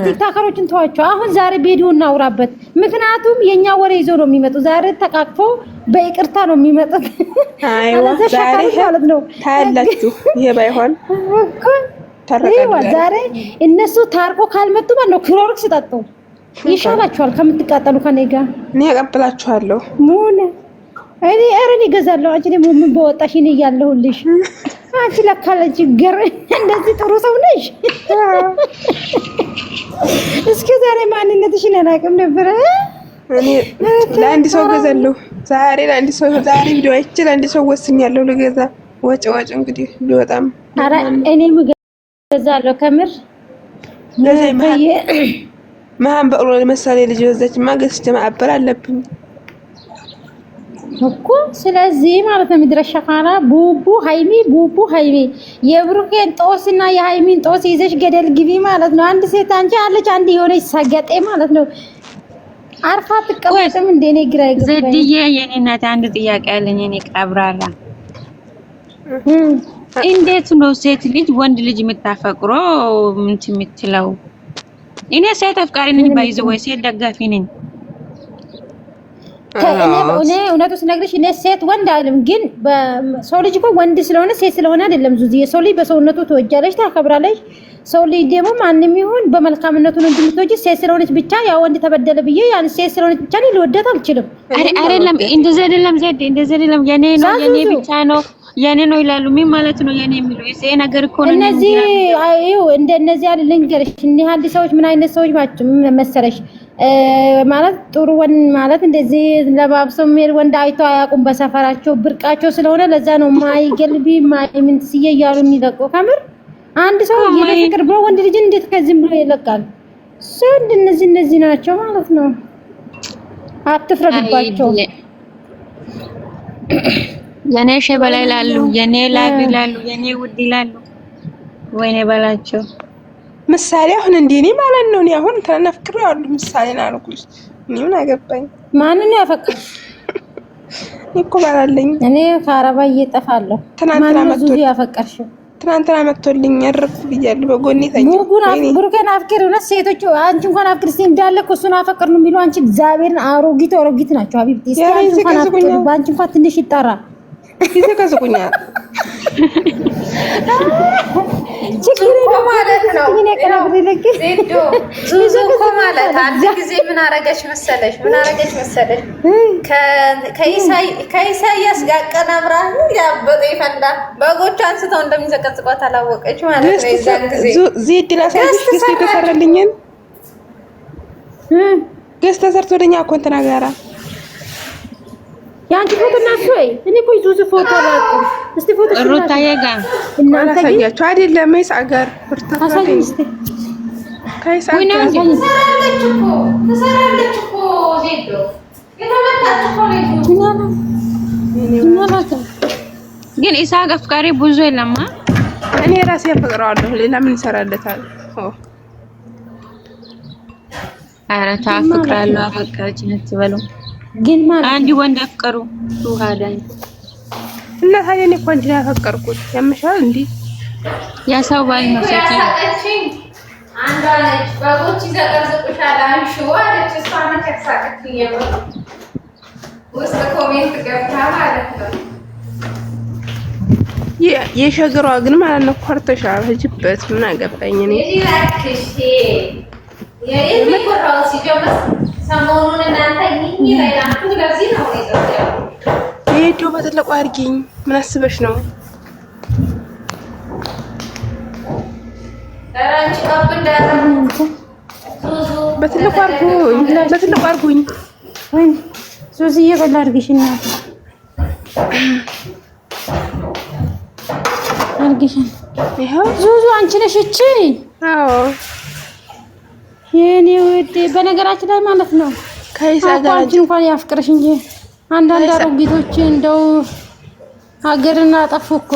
ቲክታከሮችን ተዋቸው። አሁን ዛሬ ቪዲዮ እናውራበት። ምክንያቱም የኛ ወሬ ይዞ ነው የሚመጡ። ዛሬ ተቃቅፎ በይቅርታ ነው የሚመጡት። አይዋ ዛሬ ማለት ነው ታያላችሁ። ይሄ ባይሆን ዛሬ እነሱ ታርቆ ካልመጡ ማለት ነው ክሎሮክስ ጠጡ ይሻላችኋል ከምትቃጠሉ ከኔ ጋር። እኔ አቀብላችኋለሁ። ሙነ እኔ አረን ይገዛለሁ። አንቺ ደግሞ ምን በወጣሽ እኔ ያለሁልሽ። አንቺ ለካ ለችግር እንደዚህ ጥሩ ሰው ነሽ። እስኪ ዛሬ ማንነትሽን አላውቅም ነበር። እኔ ለአንድ ሰው ገዛለሁ ዛሬ ለአንድ ሰው ዛሬ ቪዲዮ አይቼ ለአንድ ሰው ወስኛለሁ ልገዛ። ወጭ እንግዲህ ቢወጣም አረ እኔም ገዛለሁ ከምር ማን በቅሎ ለምሳሌ ልጅ ወዘችማ ገዝቼ ማዕበል አለብኝ እኮ። ስለዚህ ማለት ነው ምድረሻካና ቡቡ ሃይሚ የብሩኬን ጦስና የሃይሚን ጦስ ይዘሽ ገደል ግቢ ማለት ነው። አንድ ሴት አንቺ አለች አንድ የሆነች ሰገጤ ማለት ነው። አርፋ ተቀመጥም እንደ እኔ ግራ ይገባኝ። ዘድዬ የኔ እናት አንድ ጥያቄ አለኝ። እኔ ቀብራራ እንዴት ነው ሴት ልጅ ወንድ ልጅ የምታፈቅረው ምን የምትለው? እኔ ሴት አፍቃሪ ነኝ ባይዘው ወይ ሴት ደጋፊ ነኝ። እኔ እውነቱን ስነግርሽ እኔ ሴት ወንድ አይደለም፣ ግን ሰው ልጅ እኮ ወንድ ስለሆነ ሴት ስለሆነ አይደለም። ዙዚ የሰው ልጅ በሰውነቱ ትወጃለሽ፣ ታከብራለሽ። ሰው ልጅ ደግሞ ማንንም ይሁን በመልካምነቱ ነው እንድትወጂ። ሴት ስለሆነች ብቻ ያ ወንድ ተበደለ ብዬ ያን ሴት ስለሆነች ብቻ ነው ልወዳት አልችልም። አይደለም እንደዚህ አይደለም ዘዴ እንደዚህ አይደለም። የኔ ነው የኔ ብቻ ነው የኔ ነው ይላሉ። ምን ማለት ነው የኔ የሚለው? ይሄ ነገር እኮ ነው። እነዚህ እንደነዚህ አይደል ልንገርሽ። እነዚህ አንድ ሰዎች ምን አይነት ሰዎች ናቸው መሰለሽ? ማለት ጥሩ ወንድ ማለት እንደዚህ ለባብሰው ሜል ወንድ አይቶ አያውቁም በሰፈራቸው ብርቃቸው ስለሆነ ለዛ ነው ማይገልቢ ማይምን ሲየ ያሉ የሚለቁ። ከምር አንድ ሰው የፍቅር ብሎ ወንድ ልጅ እንዴት ከዚህም ብሎ ይለቃል? ሰንድ እነዚህ ናቸው ማለት ነው። አትፍረድባቸው። የኔ ሸበላ ይላሉ፣ የኔ ላብ ይላሉ፣ የኔ ውድ ይላሉ። ወይኔ በላቸው። ምሳሌ አሁን እንዴ እኔ ማለት ነው። እኔ አሁን ተነፍቅር ያሉ ምሳሌ ናልኩሽ። እኔ ምን አገባኝ? ማንን ነው ያፈቅርሽ? እኮ ባላለኝ እኔ ከአረባ እየጠፋለሁ። ማንን ነው ያፈቅርሽው? ትናንትና መጥቶልኝ ያረፍ ብያለሁ። በጎኔ ታኝ ብሩኬን አፍቅር ነው ሴቶች። አንቺ እንኳን አፍቅር እስቲ እንዳለ እኮ እሱን አፈቅር ነው የሚሉ አንቺ እግዚአብሔርን አሮጊት ናቸው። ሀቢብቲ እስቲ አንቺ እንኳን አፍቅር ባንቺ እንኳን ትንሽ ይጣራ ይዘከዝቁኛል። ችግር ማለት ነው። ዙዙ እኮ ማለት አንድ ጊዜ ምን አረገች መሰለሽ? ከኢሳያስ ጋር ቀናብራ ያበጠ ይፈንዳ በጎቹ አንስተው እንደሚዘቀዝቋት አላወቀች ማለት ነው። የዛን ጊዜ ዜድ ላሳይሽ ገዝቶ የተሰራልኝን ገዝቶ ተሰርቶልኛ እኮ እንትና ጋራ ያንቺ ፎቶ እና ሶይ እኔ ቆይ ዙዙ ፎቶ አላውቅ። እስቲ ፎቶ ሩታዬ ጋር እናንተ ታያችሁ አይደለም? መይስ አጋር ታሳይ እስቲ ከይሳ ተሰራለች እኮ ዜዶ የተመታች እኮ ግን ኢሳቅ አፍቃሪ ብዙ የለማ። እኔ ራሴ አፈቅረዋለሁ። ሌላ ምን ይሰራለታል? ኧረ ታፍቅራለሁ አፈቀረች ነትበሉ ግን ማለት አንድ ወንድ አፍቀሩ ሱሃዳን እና ታዲያ እኔ እኮ አንቺን ያፈቀርኩት ያምሻል እንዴ? ያ ሰው ባይ ነው ሰጪ አንዷ ነች በጎች ይዘቀዝቁሻል አንሹ አለች። እሷ ነች ያሳቀችኝ ውስጥ ኮሜንት ገብታ ማለት ነው። የሸገሯ ግን ማለት ነው ኮርተሻል። ህጅበት ምን አገባኝ እኔ ይላክሽ የቆራው ሲጀምር ሰሞኑን እናንተ ይላችሁ ለዚህ ነው የዘው ሄዶ በትልቁ አድርጊኝ። ምን አስበሽ ነው? ራንቺ አብ እንዳረጉ በትልቁ አድርጉኝ። ወይ ሱዚዬ በላ አድርጊሽና አድርጊሽን። ይሄው ዙዙ አንቺ ነሽ እቺ? አዎ የኔ ውድ በነገራችን ላይ ማለት ነው ከይሳ ጋር አንቺ እንኳን ያፍቅርሽ እንጂ አንዳንድ አሮጊቶች እንደው ሀገርና አጠፉ እኮ።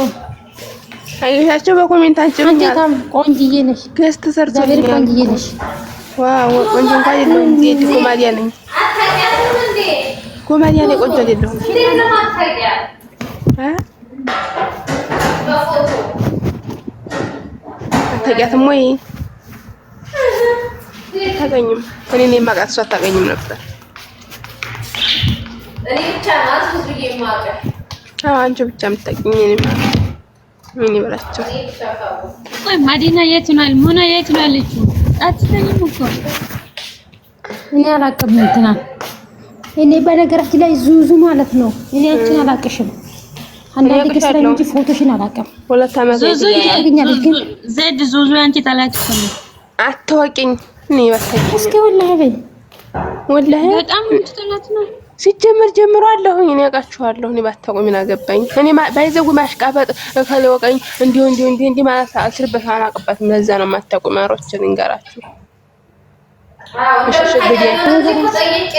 አይሻቸው በኮሜንታችን አንቺም ቆንጅዬ ነሽ፣ ገስት ሰርቶልኝ ቆንጅዬ ነሽ። ዋው ቆንጆ እንኳን የለውም። ዜድ ኮማዲያ ነኝ። አታውቂያትም እንዴ? ኮማዲያ ነኝ። ቆንጆ አይደለሁም። እንዴት ነው አታውቂያት? በፎቶ አታውቂያትም ወይ? አታገኝም። እኔ ነኝ የማውቃት እሷ አታገኝም ነበር። እኔ ብቻ ናት ብዙ የማውቀው። አዎ አንቺ ብቻ የምታውቂኝ እኔ ማለት ምን ይበላቸው። ቆይ ማዲና የት ነው? ሙና የት ነው ያለችው? አትተኝም እኮ እኔ አላውቅም እንትና እኔ በነገራችን ላይ ዙዙ ማለት ነው። እኔ አንቺን አላውቅሽም። አንዳንዴ ከስራ እንጂ ፎቶሽን አላውቅም። ሁለት ዓመት ዙዙ ያገኛለች ግን ዘድ ዙዙ አንቺ ታላችሁ ነው አትወቂኝ። እኔ ባታቂ እስኪ ወላሂ በይ ወላሂ በጣም ምትጠላት ነው። ሲጀመር ጀምሯለሁኝ እኔ አውቃችኋለሁ። እኔ ባታቆ ምን አገባኝ? እኔ ባይዘው ማሽቃበጥ ከለወቀኝ እንዲሁ ማለት አልችልበት አላውቅበትም። ለዛ ነው የማታውቁ ማሮችን እንገራችሁ። አዎ እንደምታውቂ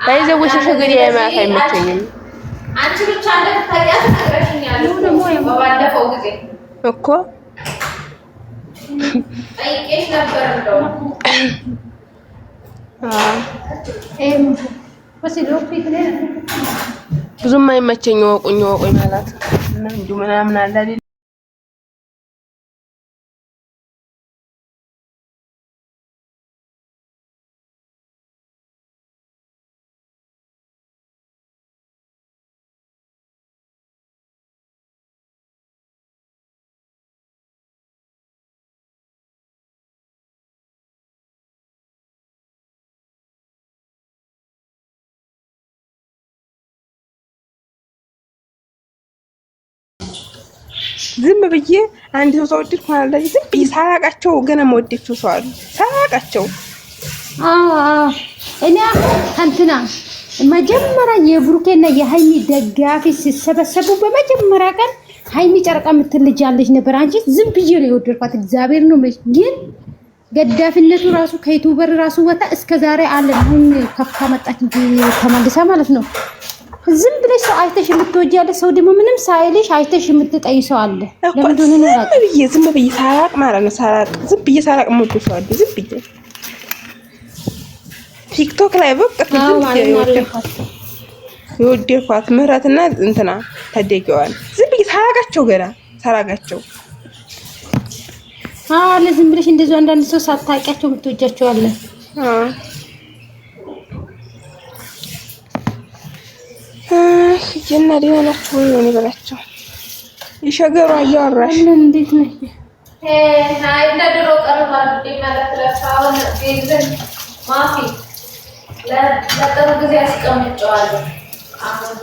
ባይዘው ሸሸገዲ ማለት አይመቸኝም። አንቺ ብቻ እንደምታውቂያት ነግረሽኛል ባለፈው ጊዜ እኮ ጠይቄሽ ነበር እንደው ብዙም አይመቸኝ ወቁኝ ማለት እና እንዲሁ ምናምን አለ አይደል? ዝም ብዬ አንድ ሰው ተወደድኩ ማለት ላይ ዝም ብዬ ሳላቃቸው ገና መወደድኩ ሰው አሉ ሳላቃቸው። እኔ እንትና መጀመሪያ የብሩኬና የሃይሚ ደጋፊ ሲሰበሰቡ በመጀመሪያ ቀን ሃይሚ ጨርቃ የምትል ልጅ አለች ነበር። አንቺ ዝም ብዬ ነው የወደድኳት እግዚአብሔር ነው ግን ገዳፊነቱ ራሱ ከዩቲዩበር ራሱ ወጣ እስከዛሬ አለ። አሁን ከፍታ መጣች እንጂ ተመልሳ ማለት ነው። ዝም ብለሽ ሰው አይተሽ የምትወጂያለ ሰው ደግሞ ምንም ሳይልሽ አይተሽ የምትጠይ ሰው አለ። ለምን ነው ዝም ብዬ ሳላቅ ማለት ነው ዝም ብዬ ሳላቅ ሞት ሰው አለ። ዝም ብዬ ቲክቶክ ላይ በቃ የወደድኳት ምህረትና እንትና ታደገዋል። ዝም ብዬ ሳላቃቸው ገና ሳላቃቸው ለዝም ብለሽ እንደዚህ አንዳንድ ሰው ሳታውቂያቸው የምትወጃቸው አለ። ጀና ዲናችሁ ነው በላቸው። ይሸገሩ አያወራሽ እንዴት ነህ? እንደ ድሮ ቀርቷል ማለት ለሳውን ቢዝን ማፊ ለጥሩ ጊዜ አስቀምጬዋለሁ። አሁን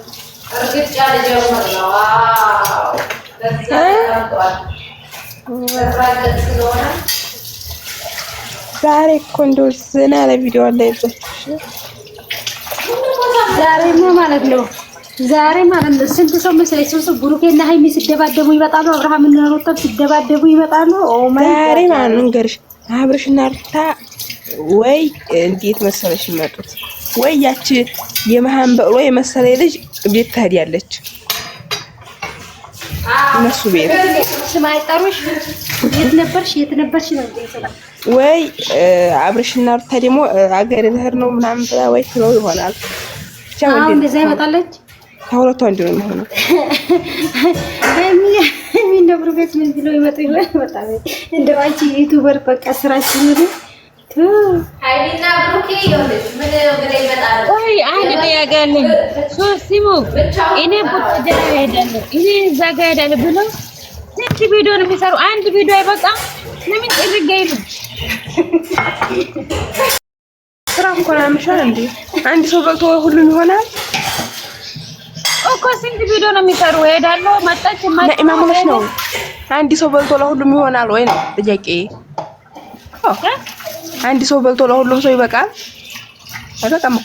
እርግጥ ያለ ጀምር ነው። ዋው በዛ ተቀምጧል። በራቀት ስለሆነ ዛሬ እኮ እንደው ዘና ለቪዲዮ አለ ይዘሽ ዛሬ ማለት ነው ስንት ሰው መሰለኝ ሰው ብሩኬና ሃይሚ ሲደባደቡ ይመጣሉ። አብርሃምና ሩታ ሲደባደቡ ይመጣሉ። ዛሬ ማለት ነው እንገርሽ አብርሽና ሩታ ወይ እንዴት መሰለሽ ይመጡት ወይ ያቺ የመሃን በቅሎ የመሰለ ልጅ ቤት ትሄዳለች። እነሱ ቤት ስማይ ጠሩሽ የት ነበርሽ ነው ይሰላል። ወይ አብርሽና ሩታ ደግሞ አገር ልሄድ ነው ምናምን ብላ ወይ ትለው ይሆናል። አሁን እንደዛ ይመጣለች። ከሁለቱ አንዱ ነው የሚሆነው። ሃይሚ ብሩኬት ምን ብለው ይመጡ ይሆናል። በጣም እንደው አንቺ ዩቲዩበር በቃ ስራችን ነው። ሃይሚና ብሩኬ ይኸውልሽ ምን ብለው ይመጣሉ። ቆይ አንድ ያጋለኝ ሲሙ እኔ ቡታጀራ ሄዳለሁ እኔ እዛ ጋር ሄዳለሁ ብለው ስንት ቪዲዮ ነው የሚሰሩ? አንድ ቪዲዮ አይበቃም? ለምን ጥርገይ ነው? ስራ እንኳን አምሻል እንዴ? አንድ ሰው በልቶ ሁሉም ይሆናል እኮ። ስንት ቪዲዮ ነው የሚሰሩ? ሄዳለሁ መጣች ኢማሙሽ ነው። አንድ ሰው በልቶ ለሁሉም ይሆናል ወይ ነው ጥያቄ? አንድ ሰው በልቶ ለሁሉም ሰው ይበቃል? አይበቃም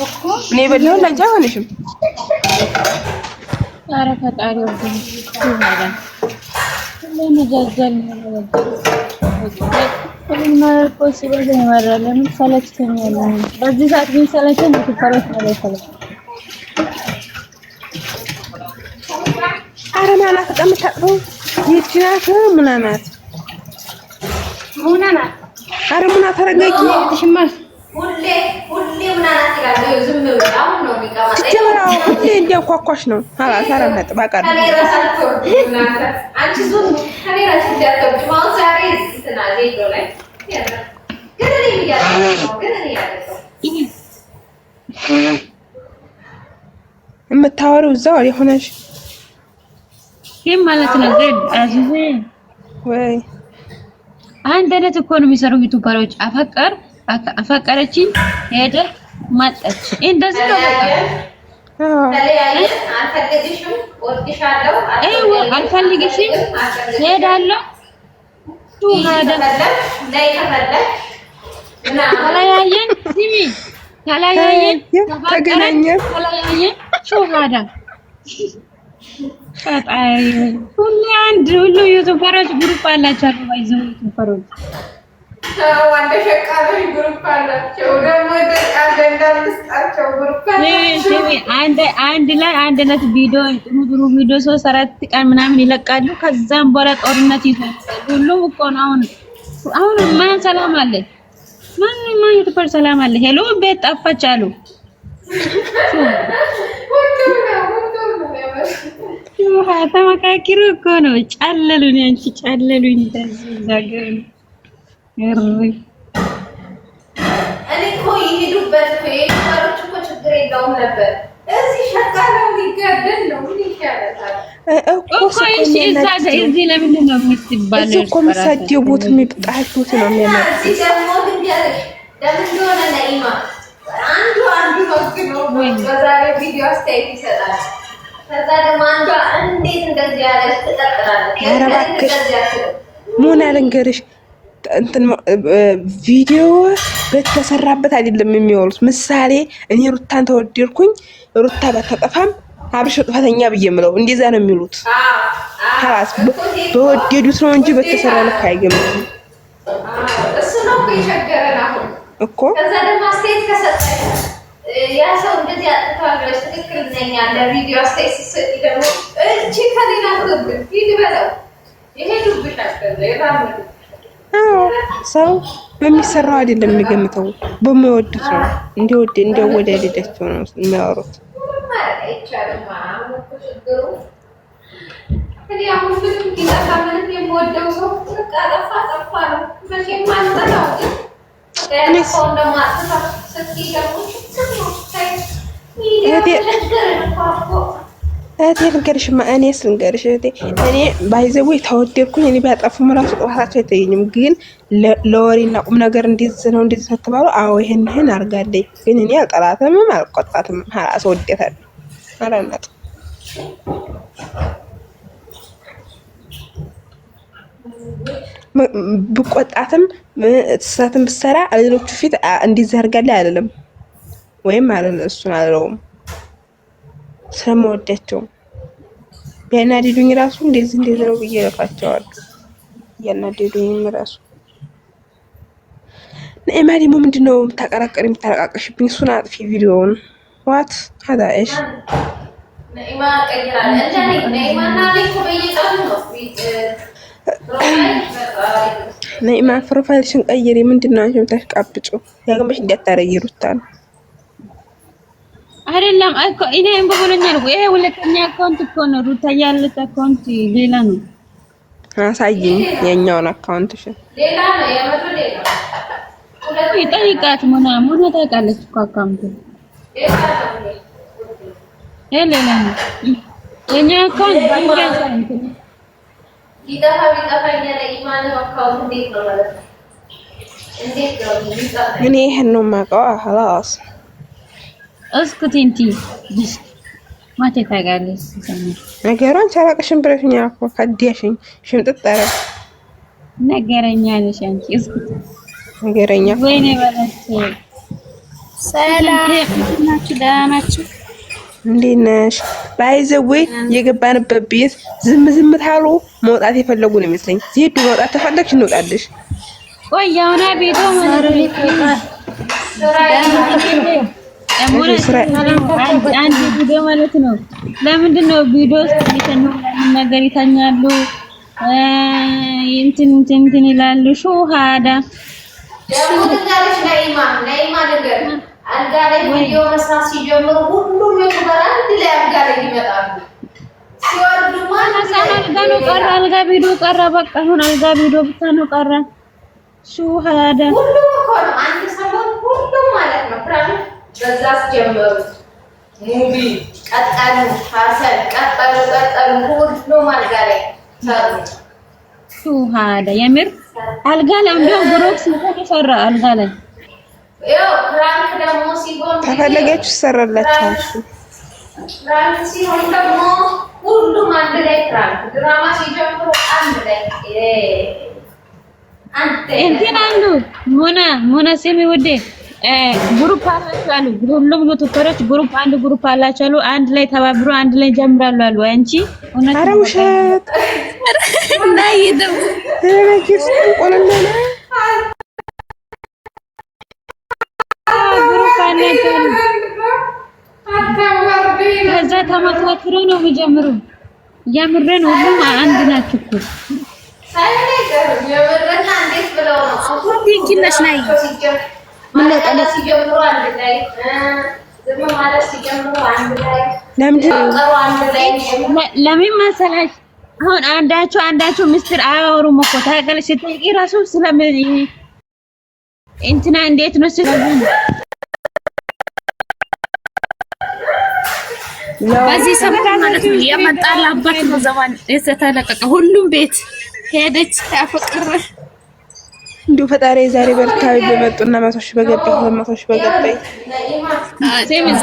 እኮ። እኔ በልየው ለአንቺ አይሆንሽም። ኧረ ፈጣሪ ወርደኝ ይላል። ለምን ማርቆስ ሲበዛ ይመራል። ለምን ሰለችተኛል? በዚህ ሰዓት ግን ሰለቸኝ ትፈረስ ነው ሰለች። ኧረ ማናት ተቀምጣው ይችላል ምናናት ሙናናት ኧረ ሙና ተረጋጊ። ትሽማል ሁሌ ምናናት ይላል። ዝም ብለው አሁን ነው የሚቀማው። ትጀምራው ሁሌ እንዲያኳኳሽ ነው። አላሳራ ነጥብ አቃር አንቺ ዞት ከኔ ራስ እንዲያተው ማው ዛሬ እንትና ዜዶ ላይ የምታወሪው እዛው የሆነሽ ይሄ ማለት ነው። ግን አዚዜ ወይ አንድ አይነት እኮ ነው የሚሰሩ ዩቲዩበሮች። አፈቀረችኝ ሄደ ማጣች እንደዚህ ነው በቃ። አልፈልግሽም፣ ወድሻለሁ፣ አልፈልግሽም ሄዳለሁ ተለያየን። ሲሚ ተለያየን፣ ተገናኘን፣ ተለያየን ሹሃዳ ፈጣሪ ሁሉ ዩቲዩበሮች ግሩፕ አላቸው። ባይዘው ዩቲዩበሮች ወንደ ሸቃሎች ግሩፕ አላቸው። ደግሞ እንዳልስጣቸው ግሩፕ አላቸው። አንድ ላይ አንድ አይነት ቪዲዮ ጥሩ ቪዲዮ 3-4 ቀን ምናምን ይለቃሉ። ከዛም በኋላ ጦርነት ይፈታል። ሁሉም እኮ ነው አሁን ማን ሰላም አለ? ማን ዩቲዩበር ሰላም አለ? ሄሎ ቤት ጠፋች አሉ። ተመካኪሩ እኮ ነው። ጨለሉኝ፣ አንቺ ጨለሉኝ። እንደዚህ ዛገር እኔ እኮ ይሄዱበት የዩቲዩበሮች እኮ ችግር የለውም ነበር። እዚህ ሸቃለው ሊገደል ነው። ምን ይሻላል እኮ እዚህ ለምንድን ነው የምትባለው? እዚህ እኮ የምትሳደቡት የሚጣሉት ነው የሚያመጣው። እዚህ ደግሞ ድንገት ለምን እንደሆነ ነይማ አንዱ ነው በዛሬ ቪዲዮ አስተያየት ይሰጣል። ከዛ ደግሞ አንዷ እንዴት እንደዚህ ያለች ትቀጥላለች። ኧረ እባክሽ ሞና ልንገርሽ እንትን ቪዲዮ በተሰራበት አይደለም የሚወሩት። ምሳሌ እኔ ሩታን ተወደድኩኝ ሩታ በተጠፋም አብርሽ ጥፋተኛ ብዬ የምለው እንደዛ ነው የሚሉት። ታስ በወደዱት ነው እንጂ በተሰራ ልክ አይገምቱም እሱ ነው የቸገረን አሁን እኮ። ከዛ ደግሞ አስተያየት ከሰጠኝ ያ ሰው እንደዚህ አጥቷል ብለሽ ትክክል ነኝ ያለ ቪዲዮ አስተያየት ሲሰጥ ደግሞ እቺ ከሌላ ትግብ ይድበለው ይሄ ዱብሽ አስከዘ ይራመድ ሰው በሚሰራው አይደለም የሚገምተው በሚወዱት ነው። እንዲወደዳቸው ነው የሚያወሩት። እህቴ ልንገርሽማ፣ እኔስ ልንገርሽ እህቴ፣ እኔ ባይዘው ተወደድኩኝ እኔ ቢያጠፉም እራሱ ጥፋታቸው አይተኝም። ግን ለወሬና ቁም ነገር እንደዚህ ነው እንደዚህ ተተባሉ። አዎ ይሄን አርጋለኝ። ግን እኔ አልጠላትም አልቆጣትም። ሀራስ ወደታለሁ አላናት ብቆጣትም ተሳተም ብሰራ ሌሎቹ ፊት እንደዚህ አርጋለኝ አይደለም ወይም አይደለም እሱን አልለውም። ስለምወዳቸው ያናደዱኝ ራሱ እንደዚህ ነው ብዬ እለፋቸዋለሁ። ያናደዱኝ ራሱ ነይማ ደግሞ ምንድነው የምታቀራቅሽብኝ? እሱን አጥፊ ቪዲዮውን ዋት አዳሽ ነይማ ፕሮፋይልሽን ቀይሪ። ምንድነው አንቺ የምታሽቃብጪው? ያገመሽ እንዲያታረጊ ሩታ ነው አይደለም እኮ እኔ እንበብሎኛል። ይሄ ሁለተኛ አካውንት እኮ ነው። ሩታ ያለች አካውንት ሌላ ነው። አሳይኝ የኛውን አካውንትሽ ሌላ ነው ያመጡ ሌላ ጠይቃት። ሞና ታውቃለች እኮ አካውንት ሌላ ነው። የኛ አካውንት ባንክ ይጣፋ ለኢማን አካውንት እንዴት ነው ማለት ነው? እንዴት ነው ይጣፋ? እኔ ይሄን ነው የማውቀው። خلاص እስኩት እንት ዲስ ማቴ ታጋለሽ ነገራን ቻላቀሽን ብለሽኛ እኮ ከዲያሽኝ ሽምጥጥ አረ ነገረኛ ነሽ አንቺ። እስኩት ነገረኛ ወይኔ ባላች ሰላም ናችሁ? ደህና ናችሁ? እንዴት ነሽ? ባይዘዌ የገባንበት ቤት ዝም ታሉ መውጣት የፈለጉ ነው የሚመስለኝ። ዜዱ መውጣት ተፈለግሽ እንውጣልሽ። ቆይ ያውና ቤቶ ማለት ነው አንድ ቪዲዮ ማለት ነው። ለምንድን ነው ቪዲዮ ውስጥ ነገር ይተኛሉ እንትን ይላሉ። ሹሃዳ ሹሃዳሽ ነይማ ነገር አልጋ ላይ ቪዲዮ መስራት ሲጀምሩ ሁሉም ዩቲዩበር አንድ ላይ አልጋ ላይ ይመጣሉ። ሲወርዱ አልጋ ቪዲዮ ቀረ። በቃ አሁን አልጋ ቪዲዮ ብቻ ነው ቀረ። ሹሃዳ ሁሉም እኮ አንድ ሰሞን ሁሉም ማለት ነው ፕራንክ በዛ አስጀመሩት። ሙቪ ቀጠሉ፣ ፋሰል ቀጠሉ፣ ሁሉም አልጋ ላይ ሰሩ። ሱሃዳ የምር አልጋ ላይ እንደው ብሮክስ ተሰራ አልጋ ላይ ያው ፕራንክ ደግሞ ሲሆን ተፈለጋችሁ ይሰራላችኋል። ፕራንክ ሲሆን ደግሞ ሁሉም አንድ ላይ ፕራንክ ድራማ ሲጀምሩ አንድ ላይ እንትን አሉ ሞና ስሚ ውዴ ግሩፕ አላቸው። ሁሉም ዩቲዩበሮች አንድ ግሩፕ አላቸው። አንድ ላይ ተባብሮ አንድ ላይ ጀምራሉ አሉ። አንቺ እውነት ኧረ ውሸት ናይ ደው ተረጋግጥ ቆለለ ግሩፕ አላቸው። ከዛ ተመካክሮ ነው የሚጀምሩ። የምሬን ሁሉም አንድ ናቸው እኮ የምርና እንዴት ብለው ነው ትንሽ ናይ ሲጀምሩ አንድ ላይ ዝም ማለት ሲጀምሩ አንድ ላይ ለምን መሰለሽ? አሁን አንዳቸው ምስጢር አያወሩም እኮ ታውቂያለሽ። ስትጠይቂ ራሱ ስለምን እንትና እንዴት ነው ስለምን በዚህ ሰዓት ማለት ነው የመጣላበት ነው ዘባን የተለቀቀ ሁሉም ቤት ሄደች ያፈቅር እንዲሁ ፈጣሪ ዛሬ በርካይ በመጡና 100 ሺህ በገባው 100 ሺህ በገባይ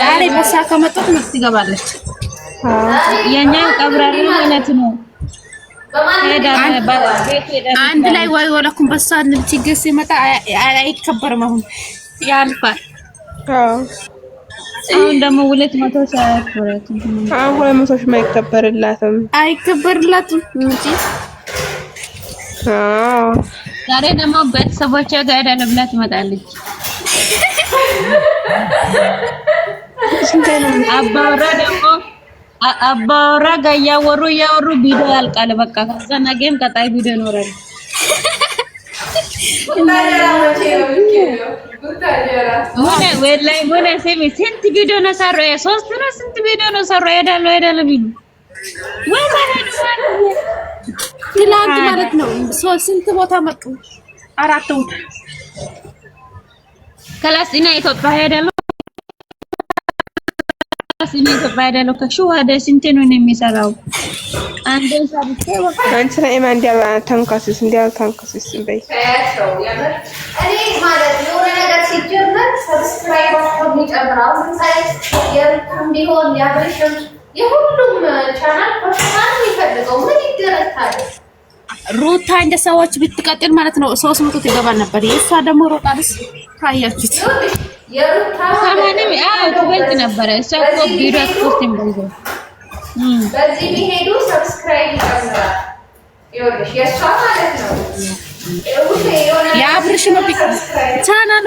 ዛሬ በሳ ከመጡት ነው ትገባለች። የኛ ቀብራሪ ማለት ነው። አንድ ላይ ወይ ወለኩም በሳ ችግር ሲመጣ አይከበርም። አሁን ያልፋል። አሁን ደግሞ 200 ሺህ አያክብራትም። አሁን 200 ሺህ አይከበርላትም እንጂ ዛሬ ደግሞ ቤተሰቦቿ ጋር ሄዳለሁ ብላ ትመጣለች። አባወራ ጋር እያወሩ ቪዲዮ ያልቃል። በቃ ከዛ ነገም ቀጣይ ቪዲዮ ይኖራል። ወላሂ ስሚ ስንት ቪዲዮ ነው ሰሩ? 3 ነው ስንት ቪዲዮ ነው ሰሩ? ሄዳለሁ ቢሉ ወይ ትላንት ማለት ነው ስንት ቦታ መጡ? 4 ቦታ ከላስቲና ኢትዮጵያ ሄዳለሁ። ከሹ ወደ ስንት ነው የሚሰራው? አንዴ ሰርቼ ወጣ አንቺ ላይ ማን እንዲያል ተንካስስ በይ እኔ ማለት ነው ነገር ሲጀመር ሰብስክራይብ የሚጨምረው ቢሆን ያብርሽም የሁሉም ቻናል ፖስታን ይፈልገው ምን ይደረታል? ሩታ እንደ ሰዎች ብትቀጥል ማለት ነው 300 ትገባ ነበር። የሷ ደግሞ ሮጣልስ ታያችሁት የሩታ ታማንም ትበልጥ ነበረ። እሷ እኮ ቪዲዮ ፖስት እንደዚህ በዚህ ቢሄዱ ሰብስክራይብ ይጨምራል። ይኸውልሽ የሷ ማለት ነው የአብርሽ ነው ቻናሉ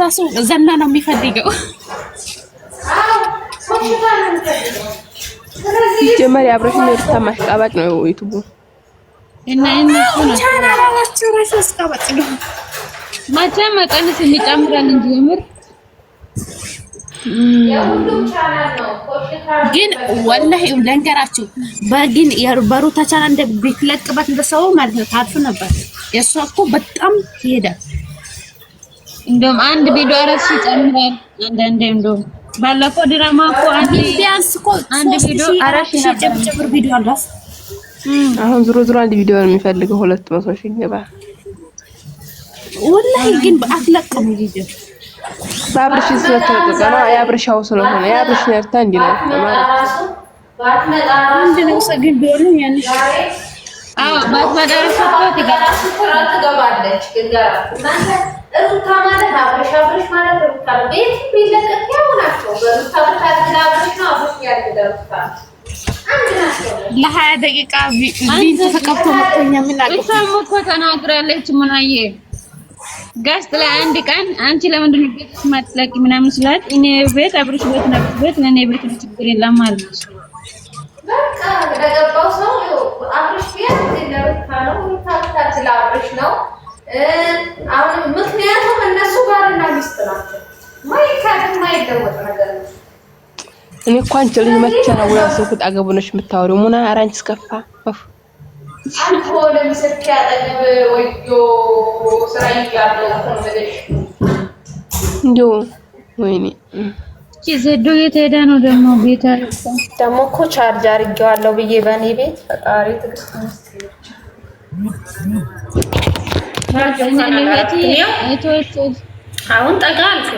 ራሱ ዘና ነው የሚፈልገው። ጀመር ያብረሽ ነው ተማሽቃባጭ ነው ዩቲዩብ እና እነሱ ነው ቻናላቸው ራሱ አስቃባጭ ነው። ማቻም መቀነስ የሚጨምራል እንጂ የምር የሁሉም ቻናል ነው። ግን ወላሂ ለንገራችሁ በሩታ ቻናል እንደ ቢትለቅበት እንደሰው ማለት ነው ታርፍ ነበር። የሷ እኮ በጣም ይሄዳል። እንደውም አንድ ቪዲዮ አረስ ይጨምራል። አንዳንዴ እንደውም ባለፈው ድራማ እኮ ቢያንስ እኮ አንድ ቪዲዮ አረሽ ጨብጨብር ቪዲዮ አላት። አሁን ዞሮ አንድ ቪዲዮ ነው የሚፈልገው 200 ሺህ ይገባል። ወላሂ ግን አትለቅም ቪዲዮ ባብርሽ ስለተለቀቀ ነው። ያብርሻው ስለሆነ ያብርሽ ነርታ እንዲለው ማለት ምንድነው ሰግን ቢሆን ያን ባትመጣ ትገባለች። ሩታ ማለት አብርሽ ማለት ሩታ ቤት ቢለቀቅ ያው ናቸው። በሩታ ብታድግ አብርሽ ነው፣ አብርሽ ያድግ ሩታ አንድ ናቸው። ለ20 ደቂቃ ቪዲዮ ተቀብቶ መጥቶኛ ምን አለ እሷም እኮ ተናግራለች። ምናዬ ጋስት ላይ አንድ ቀን አንቺ ለምንድን ነው ቤት ማትለቂ ምናምን ስላት እኔ ቤት አብርሽ ቤት ነበር ቤት ለኔ ቤት ችግር የለም ማለት ነው። በቃ ለገባው ሰው አብርሽ ቤት ለሩታ ነው፣ ሩታ ብታድግ አብርሽ ነው። አሁን ምክንያቱም እነሱ ባልና ሚስት ናቸው። ማይለወጥ ነገር ነው። እኔ እኮ አንቺ ልጅ መቼ ነው ያሰብኩት አገቡነሽ የምታወሪው ሙና አራንቺ ስከፋ አልሆነም ስትያጠግብ ወዮ ስራ ይያለው ኮንደሽ እንዴ ወይኔ ዘዶ የት ሄዳ ነው ደግሞ? ቤታ ደግሞ እኮ ቻርጅ አድርጌዋለሁ ብዬ በእኔ ቤት ፈጣሪ ትግስት አሁን ጠጋ አልኩ።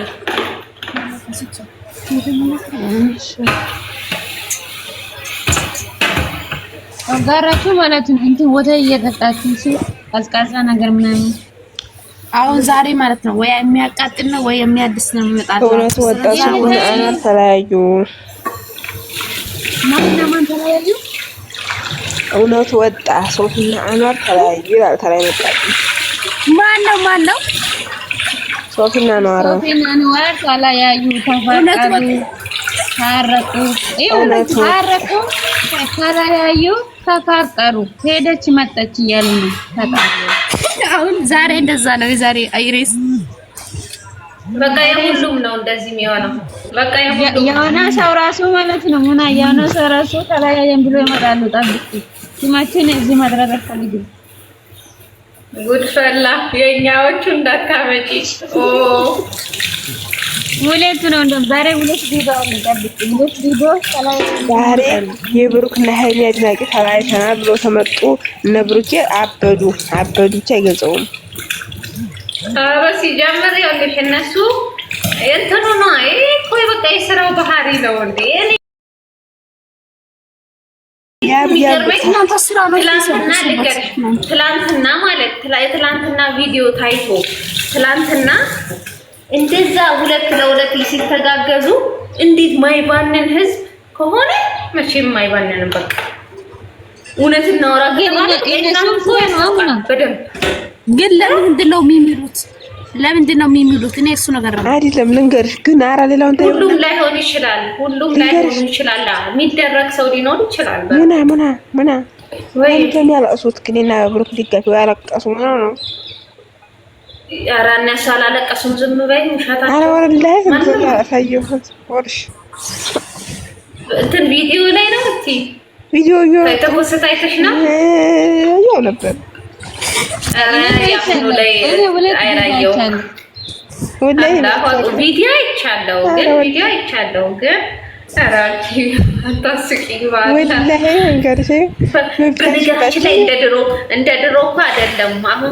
ጋራችሁ ማለት ነው። እንትን ወተት እየጠጣችሁ ሲ ቀዝቃዛ ነገር ምናምን አሁን ዛሬ ማለት ነው ወይ የሚያቃጥል ነው ወይ የሚያድስ ነው የሚመጣው። እውነት ወጣ ሲሆን አናር ተለያዩ። ማን ተለያዩ? እውነቱ ወጣ ሶፊና አናር ተለያዩ ይላል። ተለያዩ ማን ነው? ሶፊና አናር ተለያዩ፣ ተፋቀሩ፣ ታረቁ። ተለያዩ፣ ተፋቀሩ፣ ሄደች መጣች እያሉ ነው ተጣሉ። አሁን ዛሬ እንደዛ ነው። የዛሬ አይሬስ በቃ የሁሉም ነው እንደዚህ የሚሆነው። በቃ የሆነ ሰው ራሱ ማለት ነው ምና የሆነ ሰው ራሱ ተለያየን ብሎ ይመጣሉ። ጠብቂ ሲማችን እዚህ መድረስ አልፈልግም። ጉድ ፈላ። የኛዎቹ እንዳታመጪ። ሁለት ነው እንደም ዛሬ ሁለት ቪዲዮ ነው። ጠብቂ ሁለት ቪዲዮ ተለያየን። ዛሬ የብሩክና ሀይሚ አድናቂ ተለያይተናል ብሎ ተመጡ። እነ ብሩኬ አበዱ ብቻ አይገልጸውም። ሲጀምር ያለሽ እነሱ እንትኑ ነው። ቆይ በቃ የስራው ባህሪ ነው እንዴ? ትላንትና ማለት ትላንትና ቪዲዮ ታይቶ ትላንትና እንደዛ ሁለት ለሁለት ሲተጋገዙ እንዴት ማይባንን ህዝብ ከሆነ መቼም ማይባንንም። በቃ እውነት እናወራ በደንብ ግን ለምንድን ነው የሚሚሉት? እኔ እሱ ነገር ነው አይደለም ልንገርሽ። ግን አራ ሌላውን ታዩ ሁሉም ላይሆን ይችላል። የሚደረግ ሰው ሊኖር ይችላል። ምና ወይ የሚያለቅሱት ግኔና ብሩክ ሊጋፈው ያለቀሱ ነው። ኧረ እነሱ አላለቀሱም። ዝም በይ ውሸታቸው። አረ ወላሂ እንትን ያሳየሁት ወርሽ እንትን ቪዲዮ ላይ ነው። ቪዲዮ ተቆስታ አይተሽ ነው ያው ነበር። ያሁኑ ላይ አይራየውም። ቪዲዮ አይቻለሁ ግን አራኪ አታስቂኝ ማለት ወላሂ እንገርሽ። በነገራችን ላይ እንደ ድሮ እኮ አይደለም አሁን